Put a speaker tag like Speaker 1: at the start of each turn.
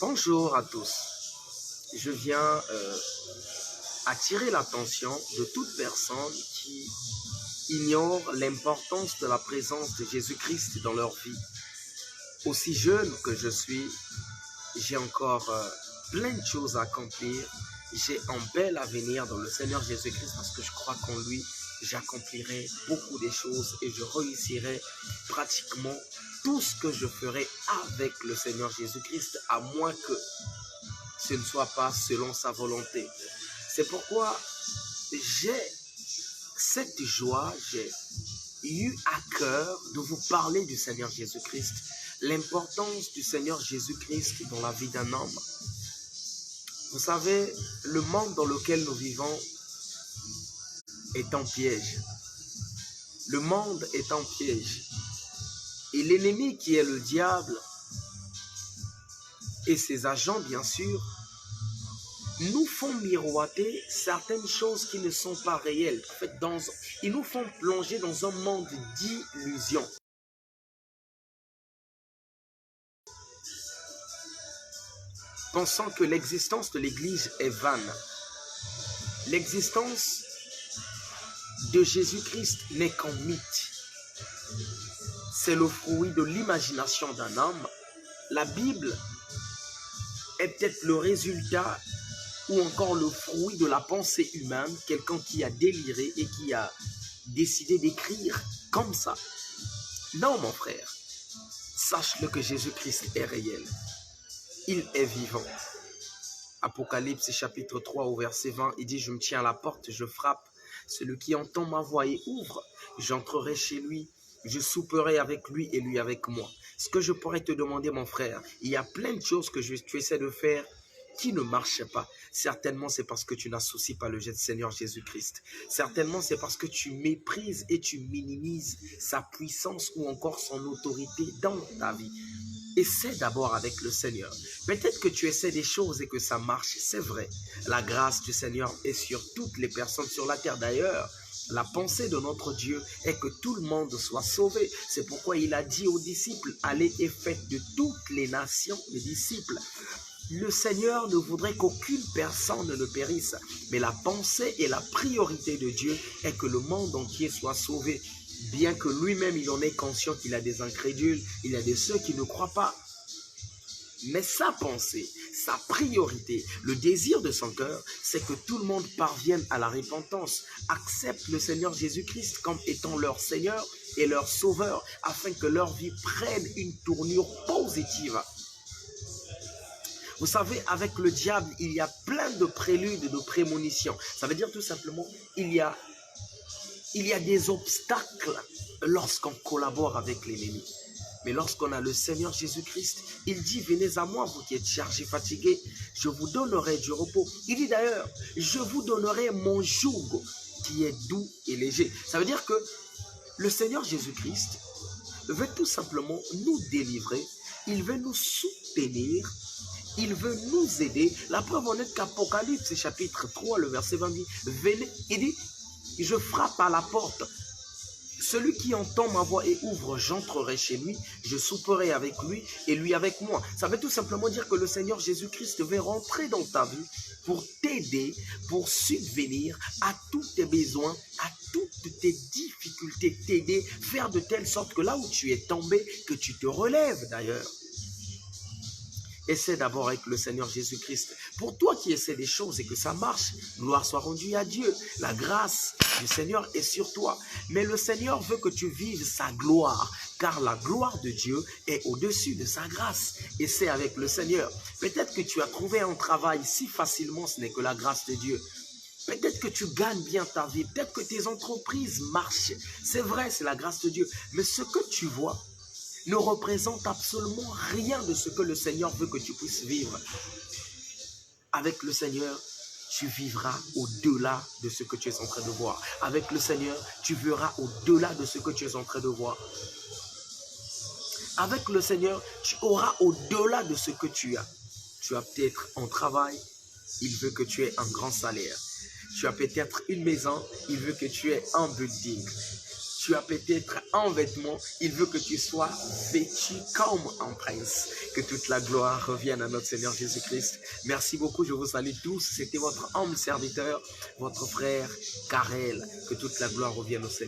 Speaker 1: Bonjour à tous. Je viens attirer l'attention de toute personne qui ignore l'importance de la présence de Jésus-Christ dans leur vie. Aussi jeune que je suis, j'ai encore plein de choses à accomplir. J'ai un bel avenir dans le Seigneur Jésus-Christ parce que je crois qu'en lui, j'accomplirai beaucoup de choses et je réussirai pratiquement tout ce que je ferai avec le Seigneur Jésus-Christ, à moins que ce ne soit pas selon sa volonté. C'est pourquoi j'ai cette joie, j'ai eu à cœur de vous parler du Seigneur Jésus-Christ, l'importance du Seigneur Jésus-Christ dans la vie d'un homme. Vous savez, le monde dans lequel nous vivons est en piège. Le monde est en piège. Et l'ennemi qui est le diable et ses agents, bien sûr, nous font miroiter certaines choses qui ne sont pas réelles. En fait, ils nous font plonger dans un monde d'illusions. Pensant que l'existence de l'Église est vaine. L'existence de Jésus-Christ n'est qu'un mythe. C'est le fruit de l'imagination d'un homme. La Bible est peut-être le résultat ou encore le fruit de la pensée humaine, quelqu'un qui a déliré et qui a décidé d'écrire comme ça. Non, mon frère, sache-le que Jésus-Christ est réel. Il est vivant. Apocalypse chapitre 3 au verset 20, il dit « Je me tiens à la porte, je frappe. Celui qui entend ma voix et ouvre, j'entrerai chez lui. Je souperai avec lui et lui avec moi. » Ce que je pourrais te demander, mon frère, il y a plein de choses que tu essaies de faire qui ne marchent pas. Certainement, c'est parce que tu n'associes pas le Seigneur Jésus-Christ. Certainement, c'est parce que tu méprises et tu minimises sa puissance ou encore son autorité dans ta vie. Essaie d'abord avec le Seigneur. Peut-être que tu essaies des choses et que ça marche, c'est vrai. La grâce du Seigneur est sur toutes les personnes sur la terre. D'ailleurs, la pensée de notre Dieu est que tout le monde soit sauvé. C'est pourquoi il a dit aux disciples, allez et faites de toutes les nations les disciples. Le Seigneur ne voudrait qu'aucune personne ne périsse. Mais la pensée et la priorité de Dieu est que le monde entier soit sauvé. Bien que lui-même, il en est conscient qu'il a des incrédules, il y a de ceux qui ne croient pas. Mais sa pensée, sa priorité, le désir de son cœur, c'est que tout le monde parvienne à la repentance, accepte le Seigneur Jésus-Christ comme étant leur Seigneur et leur Sauveur, afin que leur vie prenne une tournure positive. Vous savez, avec le diable, il y a plein de préludes, de prémonitions. Ça veut dire tout simplement, il y a des obstacles lorsqu'on collabore avec l'ennemi. Mais lorsqu'on a le Seigneur Jésus-Christ, il dit, venez à moi, vous qui êtes chargés, fatigués, je vous donnerai du repos. Il dit d'ailleurs, je vous donnerai mon joug qui est doux et léger. Ça veut dire que le Seigneur Jésus-Christ veut tout simplement nous délivrer, il veut nous soutenir, il veut nous aider. La preuve en est qu'Apocalypse chapitre 3, le verset 20 dit, venez, il dit, je frappe à la porte. Celui qui entend ma voix et ouvre, j'entrerai chez lui, je souperai avec lui et lui avec moi. Ça veut tout simplement dire que le Seigneur Jésus-Christ veut rentrer dans ta vie pour t'aider, pour subvenir à tous tes besoins, à toutes tes difficultés, t'aider, faire de telle sorte que là où tu es tombé, que tu te relèves d'ailleurs. Essaie d'abord avec le Seigneur Jésus-Christ. Pour toi qui essaies des choses et que ça marche, gloire soit rendue à Dieu. La grâce du Seigneur est sur toi. Mais le Seigneur veut que tu vives sa gloire, car la gloire de Dieu est au-dessus de sa grâce. Essaie avec le Seigneur. Peut-être que tu as trouvé un travail si facilement, ce n'est que la grâce de Dieu. Peut-être que tu gagnes bien ta vie. Peut-être que tes entreprises marchent. C'est vrai, c'est la grâce de Dieu. Mais ce que tu vois ne représente absolument rien de ce que le Seigneur veut que tu puisses vivre. Avec le Seigneur, tu vivras au-delà de ce que tu es en train de voir. Avec le Seigneur, tu verras au-delà de ce que tu es en train de voir. Avec le Seigneur, tu auras au-delà de ce que tu as. Tu as peut-être un travail, il veut que tu aies un grand salaire. Tu as peut-être une maison, il veut que tu aies un building. tu as peut-être un vêtement, il veut que tu sois vêtu comme un prince. Que toute la gloire revienne à notre Seigneur Jésus-Christ. Merci beaucoup, je vous salue tous. C'était votre humble serviteur, votre frère Karel. Que toute la gloire revienne au Seigneur.